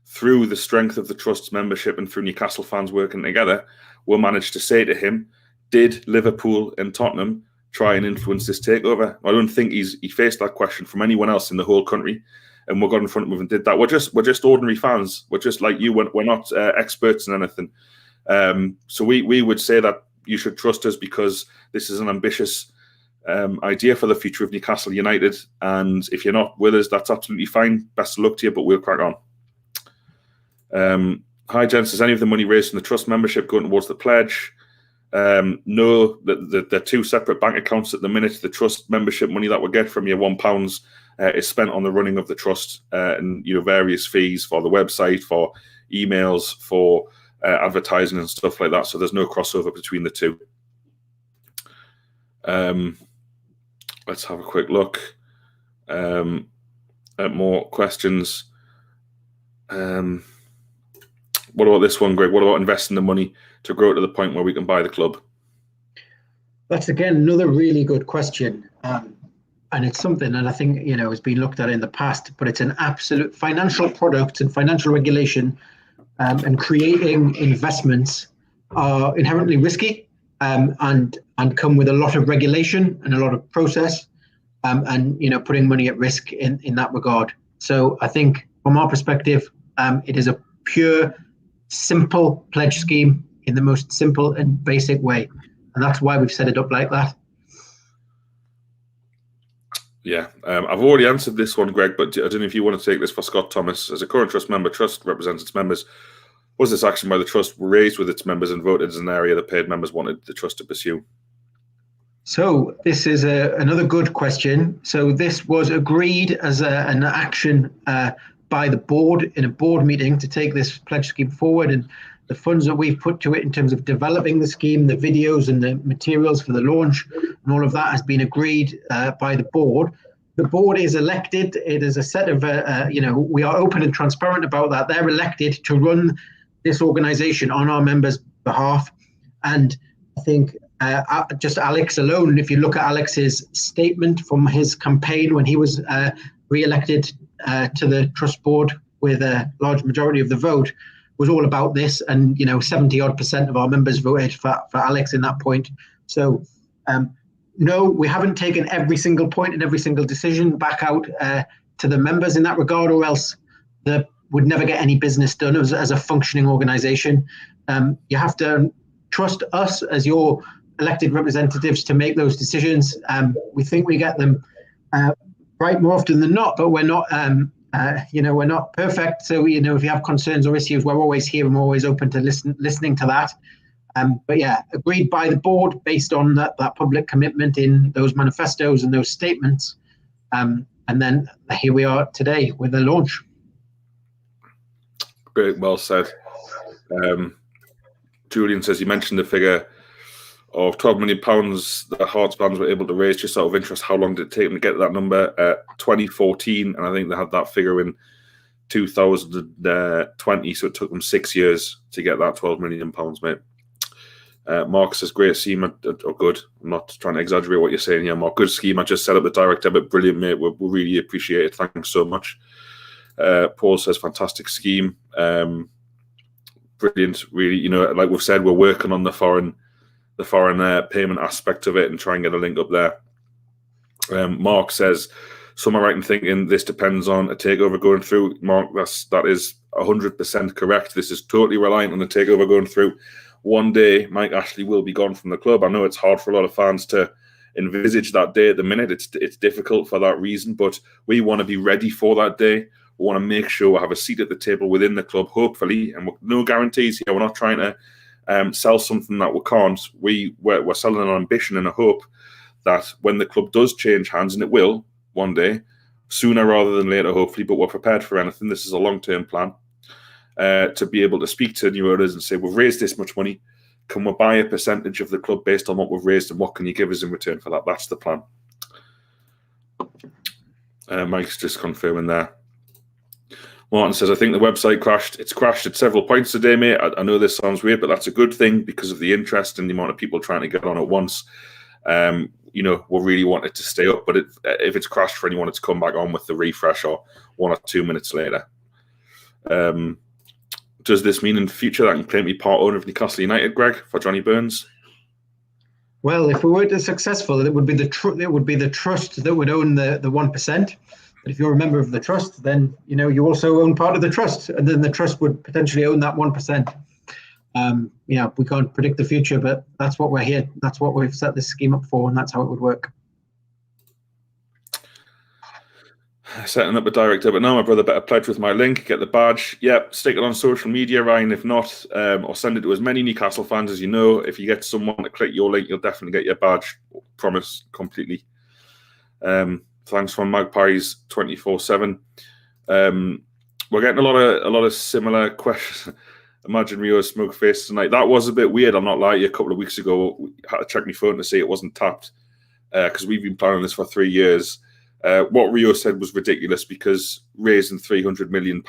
Through the strength of the Trust's membership and through Newcastle fans working together, we managed to say to him, did Liverpool and Tottenham try and influence this takeover? I don't think he faced that question from anyone else in the whole country, and we got in front of him and did that. We're just ordinary fans. We're just like you. We're not experts in anything. So we would say that you should trust us because this is an ambitious idea for the future of Newcastle United. And if you're not with us, that's absolutely fine. Best of luck to you, but we'll crack on. Hi, gents. Is any of the money raised from the trust membership going towards the pledge? No, they're two separate bank accounts at the minute. The trust membership money that we get from your £1 is spent on the running of the trust, and various fees for the website, for emails, for advertising and stuff like that. So there's no crossover between the two. Let's have a quick look at more questions. What about this one, Greg? What about investing the money to grow to the point where we can buy the club? That's, again, another really good question. And it's something that I think, has been looked at in the past, but it's an absolute financial product, and financial regulation and creating investments are inherently risky and come with a lot of regulation and a lot of process and putting money at risk in that regard. So I think from our perspective, it is a pure, simple pledge scheme in the most simple and basic way. And that's why we've set it up like that. Yeah, I've already answered this one, Greg, but I don't know if you want to take this for Scott Thomas. As a current trust member, trust represents its members. Was this action by the trust raised with its members and voted as an area the paid members wanted the trust to pursue? So this is another good question. So this was agreed as an action by the board in a board meeting to take this pledge scheme forward, and the funds that we've put to it in terms of developing the scheme, the videos and the materials for the launch, and all of that has been agreed by the board. The board is elected. It is a set of, we are open and transparent about that. They're elected to run this organization on our members' behalf. And I think just Alex alone, if you look at Alex's statement from his campaign when he was re-elected to the trust board with a large majority of the vote, was all about this, and 70-odd% of our members voted for Alex in that point. So no, we haven't taken every single point and every single decision back out to the members in that regard, or else they would never get any business done as a functioning organization. You have to trust us as your elected representatives to make those decisions. We think we get them right more often than not, but we're not we're not perfect. So, if you have concerns or issues, we're always here and we're always open to listening to that. But yeah, agreed by the board based on that public commitment in those manifestos and those statements. And then here we are today with the launch. Great, well said. Julian says, you mentioned the figure of £12 million that Hearts fans were able to raise. Just out of interest, how long did it take them to get to that number? 2014, and I think they had that figure in 2020, so it took them 6 years to get that £12 million, mate. Mark says, great scheme, or good. I'm not trying to exaggerate what you're saying here, Mark. Good scheme. I just set up the direct debit. Brilliant, mate. We really appreciate it. Thanks so much. Paul says, fantastic scheme. Brilliant. Really, like we've said, we're working on the foreign payment aspect of it and try and get a link up there. Mark says, some are right in thinking this depends on a takeover going through. Mark, that is 100% correct. This is totally reliant on the takeover going through. One day, Mike Ashley will be gone from the club. I know it's hard for a lot of fans to envisage that day at the minute. It's difficult for that reason, but we want to be ready for that day. We want to make sure we have a seat at the table within the club, hopefully, and no guarantees here. We're not trying to sell something that we can't. We're selling an ambition and a hope that when the club does change hands, and it will one day, sooner rather than later, hopefully, but we're prepared for anything. This is a long-term plan. To be able to speak to new owners and say, we've raised this much money, can we buy a percentage of the club based on what we've raised, and what can you give us in return for that? That's the plan. Mike's just confirming there. Martin says, I think the website crashed. It's crashed at several points today, mate. I know this sounds weird, but that's a good thing because of the interest and the amount of people trying to get on at once. We really want it to stay up, but if it's crashed for anyone, it's come back on with the refresh or 1 or 2 minutes later. Does this mean in the future that I can claim to be part owner of Newcastle United, Greg, for Johnny Burns? Well, if we were successful, it would be the trust that would own the 1%. But if you're a member of the trust, then you also own part of the trust, and then the trust would potentially own that 1%. We can't predict the future, but that's what we're here. That's what we've set this scheme up for, and that's how it would work. Setting up a direct debit now. My brother better pledge with my link, get the badge. Yep, stick it on social media, Ryan. If not, or send it to as many Newcastle fans as you know. If you get someone to click your link, you'll definitely get your badge. Promise, completely. Thanks from Magpies 24/7. We're getting a lot of similar questions. Imagine Rio's smoke face tonight. That was a bit weird. I'm not lying. A couple of weeks ago, I had to check my phone to see it wasn't tapped because we've been planning this for 3 years. What Rio said was ridiculous because raising £300 million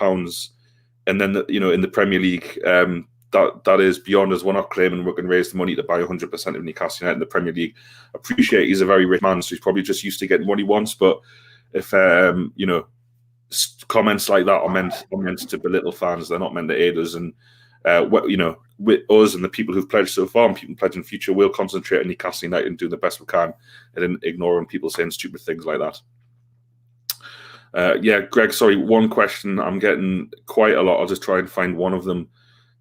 and then in the Premier League, that is beyond us. We're not claiming we can raise the money to buy 100% of Newcastle United in the Premier League. I appreciate he's a very rich man, so he's probably just used to getting what he wants. But if comments like that are meant to belittle fans, they're not meant to aid us. And with us and the people who've pledged so far and people pledging in the future, we'll concentrate on Newcastle United and doing the best we can and ignoring people saying stupid things like that. Greg, sorry, one question. I'm getting quite a lot. I'll just try and find one of them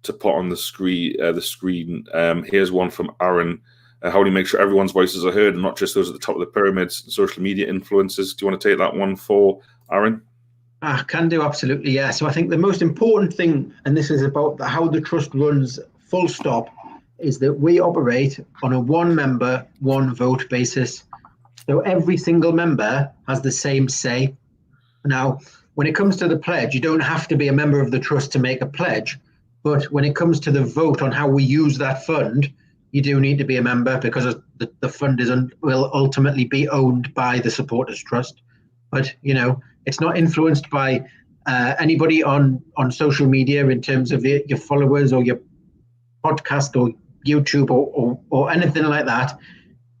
to put on the screen. Here's one from Aaron. How do you make sure everyone's voices are heard and not just those at the top of the pyramids, social media influencers? Do you want to take that one for Aaron? Can do, absolutely, yeah. So I think the most important thing, and this is about how the trust runs full stop, is that we operate on a one member, one vote basis. So every single member has the same say. Now, when it comes to the pledge, you don't have to be a member of the trust to make a pledge. But when it comes to the vote on how we use that fund, you do need to be a member because the fund will ultimately be owned by the Supporters Trust. But, it's not influenced by anybody on social media in terms of your followers or your podcast or YouTube or anything like that.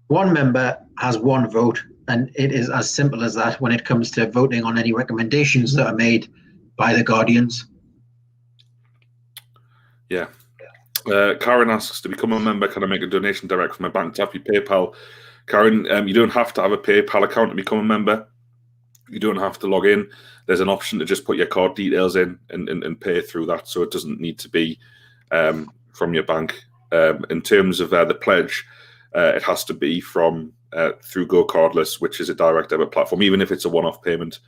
One member has one vote, and it is as simple as that when it comes to voting on any recommendations that are made by the Guardians. Yeah. Karen asks, to become a member, can I make a donation direct from my bank tap your PayPal? Karen, you don't have to have a PayPal account to become a member. You don't have to log in. There's an option to just put your card details in and pay through that, so it doesn't need to be from your bank. In terms of the pledge, it has to be from through Go Cardless, which is a direct debit platform, even if it's a one-off payment.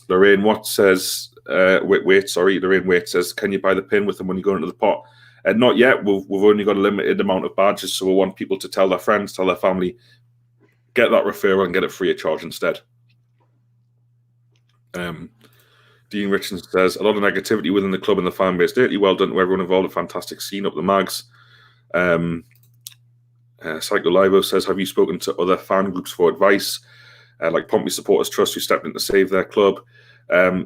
Lorraine Watt says, Lorraine Waite says, can you buy the pin with the money going into the pot? Not yet. We've only got a limited amount of badges, so we want people to tell their friends, tell their family, get that referral and get it free of charge instead. Dean Richardson says, a lot of negativity within the club and the fan base. Dirty, well done to everyone involved. A fantastic scene up the mags. Psycho Livo says, have you spoken to other fan groups for advice? Like Pompey Supporters Trust, who stepped in to save their club.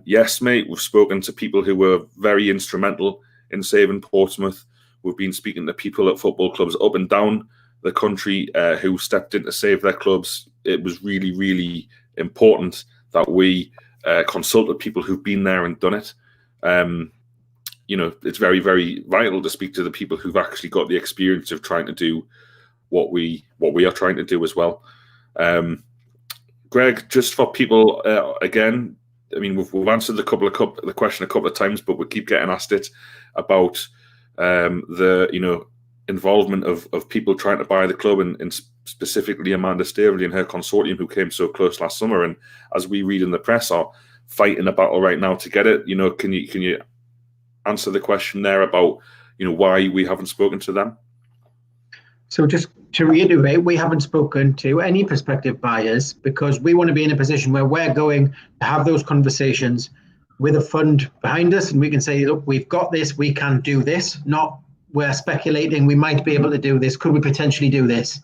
Yes, mate, we've spoken to people who were very instrumental in saving Portsmouth. We've been speaking to people at football clubs up and down the country who stepped in to save their clubs. It was really, really important that we consulted people who've been there and done it. It's very, very vital to speak to the people who've actually got the experience of trying to do what we are trying to do as well. Greg, just for people, again, I mean, we've answered the question a couple of times, but we keep getting asked it about the involvement of people trying to buy the club and specifically Amanda Staveley and her consortium who came so close last summer, and as we read in the press are fighting a battle right now to get it. Can you answer the question there about why we haven't spoken to them? So just to reiterate, we haven't spoken to any prospective buyers because we want to be in a position where we're going to have those conversations with a fund behind us, and we can say, look, we've got this, we can do this, not we're speculating we might be able to do this, could we potentially do this?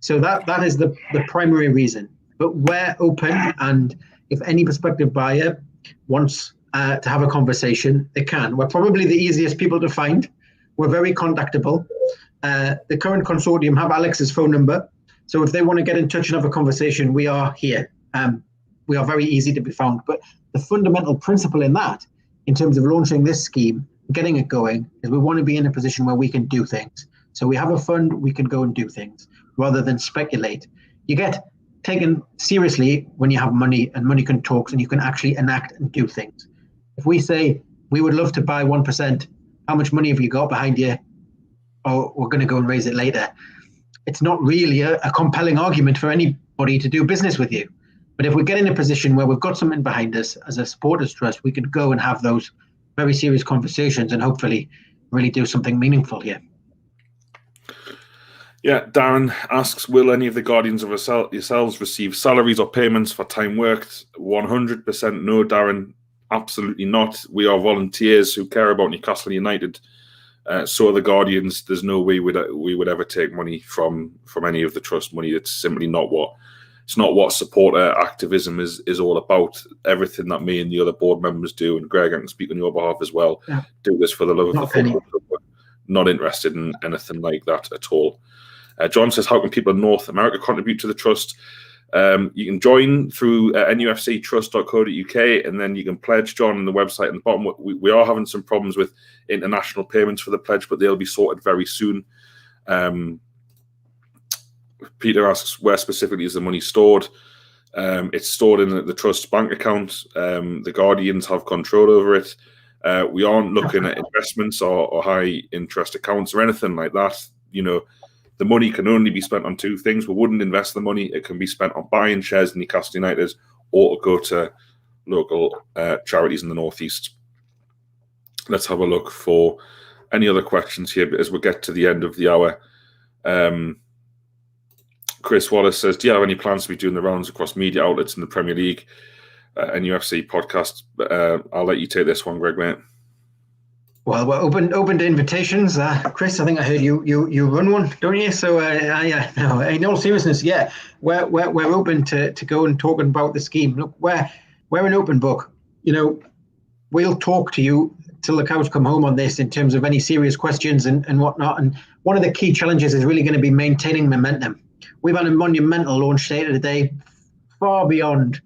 So that is the primary reason. But we're open, and if any prospective buyer wants to have a conversation, they can. We're probably the easiest people to find. We're very contactable. The current consortium have Alex's phone number, so if they want to get in touch and have a conversation, we are here. We are very easy to be found. But the fundamental principle in that, in terms of launching this scheme, getting it going, is we want to be in a position where we can do things. So we have a fund, we can go and do things rather than speculate. You get taken seriously when you have money, and money can talk, and you can actually enact and do things. If we say we would love to buy 1%, how much money have you got behind you? Or we're going to go and raise it later. It's not really a compelling argument for anybody to do business with you. But if we get in a position where we've got something behind us as a supporters trust, we can go and have those very serious conversations and hopefully really do something meaningful here. Yeah, Darren asks, will any of the guardians of yourselves receive salaries or payments for time worked? 100% no, Darren. Absolutely not. We are volunteers who care about Newcastle United. So are the guardians. There's no way we would ever take money from any of the trust money. It's simply not what supporter activism is all about. Everything that me and the other board members do, and Greg, I can speak on your behalf as well, do this for the love of the football. We're not interested in anything like that at all. John says, how can people in North America contribute to the trust? You can join through nufctrust.co.uk, and then you can pledge, John, on the website. On the bottom, we are having some problems with international payments for the pledge, but they'll be sorted very soon. Peter asks, where specifically is the money stored? It's stored in the trust bank account. The Guardians have control over it. We aren't looking at investments or high interest accounts or anything like that. The money can only be spent on two things. We wouldn't invest the money. It can be spent on buying shares in Newcastle United or to go to local charities in the Northeast. Let's have a look for any other questions here as we get to the end of the hour. Chris Wallace says, do you have any plans to be doing the rounds across media outlets in the Premier League and UFC podcast? I'll let you take this one, Greg, mate. Well, we're open to invitations. Chris, I think I heard you run one, don't you? So, no, in all seriousness, yeah, we're open to go and talk about the scheme. Look, we're an open book. We'll talk to you till the cows come home on this in terms of any serious questions and whatnot. And one of the key challenges is really going to be maintaining momentum. We've had a monumental launch date today, far beyond,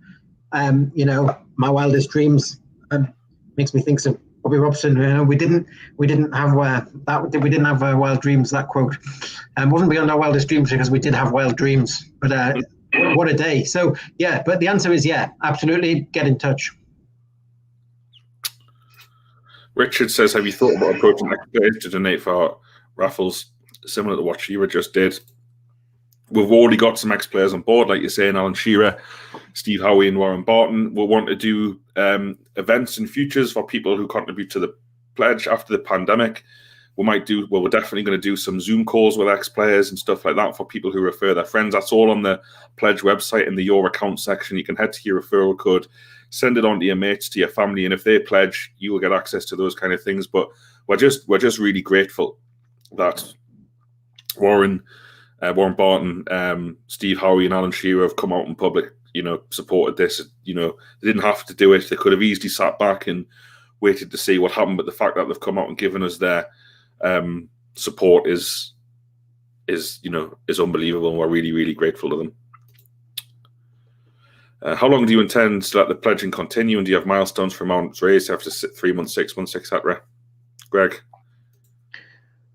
my wildest dreams. Makes me think of Bobby Robson. We didn't have that. We didn't have wild dreams. That quote wasn't beyond our wildest dreams because we did have wild dreams. But what a day! So yeah, but the answer is yeah, absolutely. Get in touch. Richard says, have you thought about approaching ex-players to donate for raffles similar to what Shearer just did? We've already got some ex-players on board, like you're saying, Alan Shearer, Steve Howie and Warren Barton. We'll want to do events and futures for people who contribute to the pledge after the pandemic. We're definitely going to do some Zoom calls with ex-players and stuff like that for people who refer their friends. That's all on the pledge website in the Your Account section. You can head to your referral code, send it on to your mates, to your family, and if they pledge, you will get access to those kind of things. But we're just really grateful that Warren Barton, Steve Howie and Alan Shearer have come out in public, supported this. They didn't have to do it. They could have easily sat back and waited to see what happened. But the fact that they've come out and given us their support is unbelievable, and we're really, really grateful to them. How long do you intend to let the pledging continue, and do you have milestones for amounts raised after 3 months, 6 months, etc.? Greg?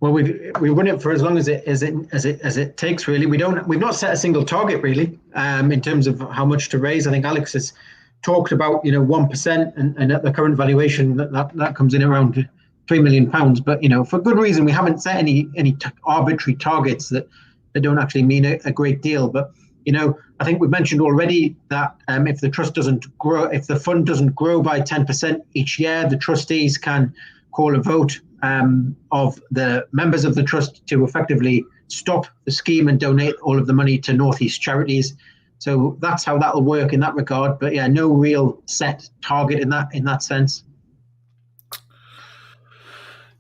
Well, we run it for as long as it takes. Really, we've not set a single target really in terms of how much to raise. I think Alex has talked about 1%, and at the current valuation that comes in around £3 million. But for good reason, we haven't set any arbitrary targets that don't actually mean a great deal. But I think we've mentioned already that if the trust doesn't grow, if the fund doesn't grow by 10% each year, the trustees can call a vote of the members of the trust to effectively stop the scheme and donate all of the money to Northeast charities. So that's how that'll work in that regard. But yeah, no real set target in that sense.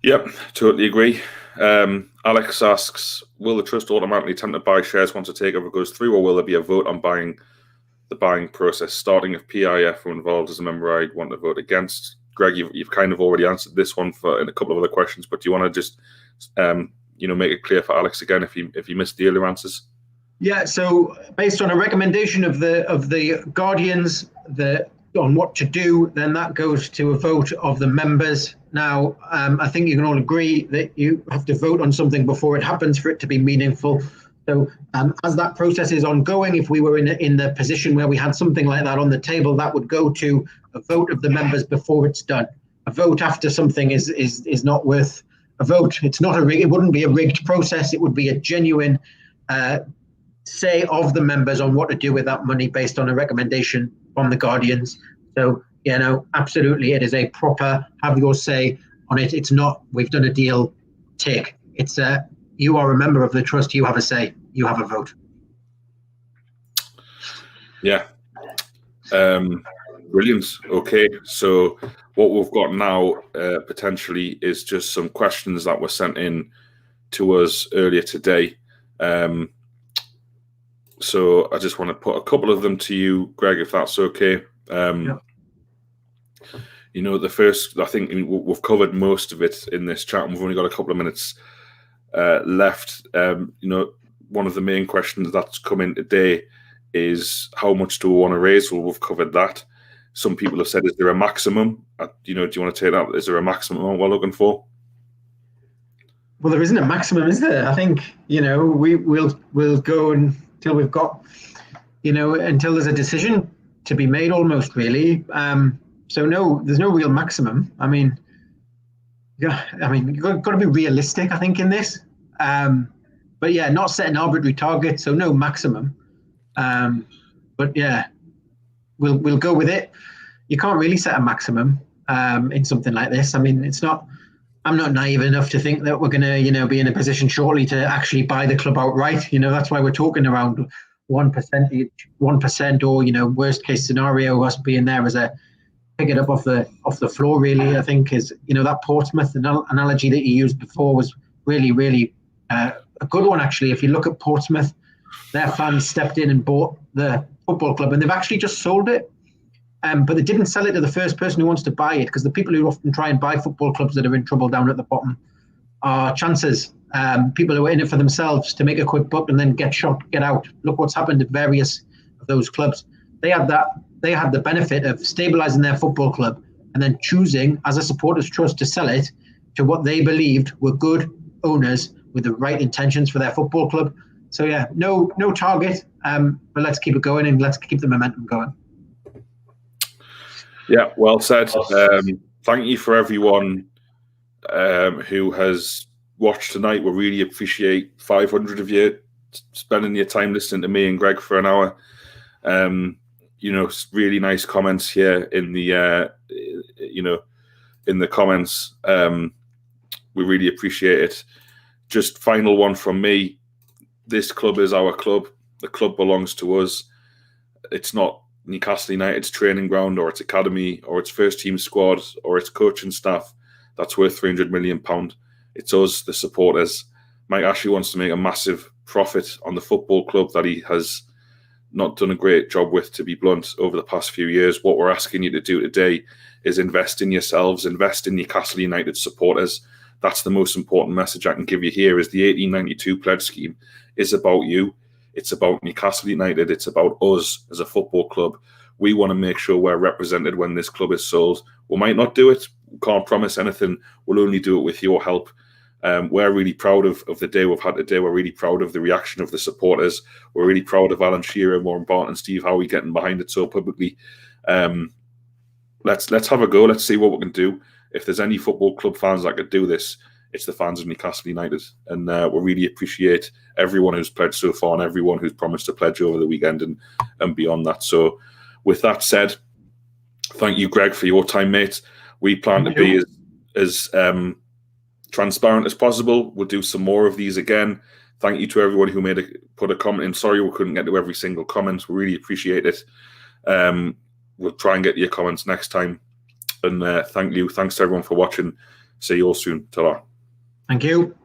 Yep, totally agree. Alex asks, will the trust automatically tend to buy shares once a takeover goes through, or will there be a vote on the buying process starting? If PIF were involved as a member, I'd want to vote against. Greg, you've kind of already answered this one in a couple of other questions, but do you want to just make it clear for Alex again if you missed the earlier answers? Yeah, so based on a recommendation of the Guardians on what to do, then that goes to a vote of the members. Now, I think you can all agree that you have to vote on something before it happens for it to be meaningful. So as that process is ongoing, if we were in the position where we had something like that on the table, that would go to a vote of the members before it's done. A vote after something is not worth a vote. It's not it wouldn't be a rigged process. It would be a genuine say of the members on what to do with that money based on a recommendation from the Guardians. So, absolutely, it is a proper have your say on it. It's not we've done a deal, take. It's you are a member of the trust. You have a say. You have a vote. Yeah. Brilliant. Okay, so what we've got now potentially is just some questions that were sent in to us earlier today. So I just want to put a couple of them to you, Greg, if that's okay. Yeah. You know, the first, I think we've covered most of it in this chat, and we've only got a couple of minutes left. You know, one of the main questions that's come in today is how much do we want to raise? Well, we've covered that. Some people have said, is there a maximum? You know, do you want to take that? Is there a maximum we're looking for? Well, there isn't a maximum, is there? I think, you know, we'll go until we've got, you know, until there's a decision to be made almost, really. So no, there's no real maximum. I mean, yeah, I mean, you've got to be realistic, I think, in this. But yeah, not set an arbitrary target, so no maximum. But yeah, we'll go with it. You can't really set a maximum in something like this. I mean, it's not. I'm not naive enough to think that we're going to, you know, be in a position shortly to actually buy the club outright. You know, that's why we're talking around 1%, or, you know, worst case scenario, us being there as a pick it up off the floor. Really, I think is, you know, that Portsmouth analogy that you used before was really a good one, actually. If you look at Portsmouth, their fans stepped in and bought the football club, and they've actually just sold it. But they didn't sell it to the first person who wants to buy it, because the people who often try and buy football clubs that are in trouble down at the bottom are chancers. People who are in it for themselves to make a quick buck and then get shot, get out. Look what's happened at various of those clubs. They had the benefit of stabilising their football club and then choosing, as a supporters trust, to sell it to what they believed were good owners with the right intentions for their football club. So yeah, no target, but let's keep it going and let's keep the momentum going. Yeah, well said. Thank you for everyone who has watched tonight. We really appreciate 500 of you spending your time listening to me and Greg for an hour. You know, really nice comments here in the you know, in the comments. We really appreciate it. Just final one from me. This club is our club. The club belongs to us. It's not Newcastle United's training ground or its academy or its first team squad or its coaching staff that's worth £300 million. It's us, the supporters. Mike Ashley wants to make a massive profit on the football club that he has not done a great job with, to be blunt, over the past few years. What we're asking you to do today is invest in yourselves, invest in Newcastle United supporters. That's the most important message I can give you here, is the 1892 pledge scheme is about you. It's about Newcastle United. It's about us as a football club. We want to make sure we're represented when this club is sold. We might not do it. We can't promise anything. We'll only do it with your help. We're really proud of the day we've had today. We're really proud of the reaction of the supporters. We're really proud of Alan Shearer, Warren Barton, and Steve Howie getting behind it so publicly. Let's have a go. Let's see what we can do. If there's any football club fans that could do this, it's the fans of Newcastle United. And we really appreciate everyone who's pledged so far and everyone who's promised to pledge over the weekend and beyond that. So with that said, thank you, Greg, for your time, mate. We plan to be as transparent as possible. We'll do some more of these again. Thank you to everyone who put a comment in. Sorry we couldn't get to every single comment. We really appreciate it. We'll try and get to your comments next time. And thank you. Thanks to everyone for watching. See you all soon. Ta-ra. Thank you.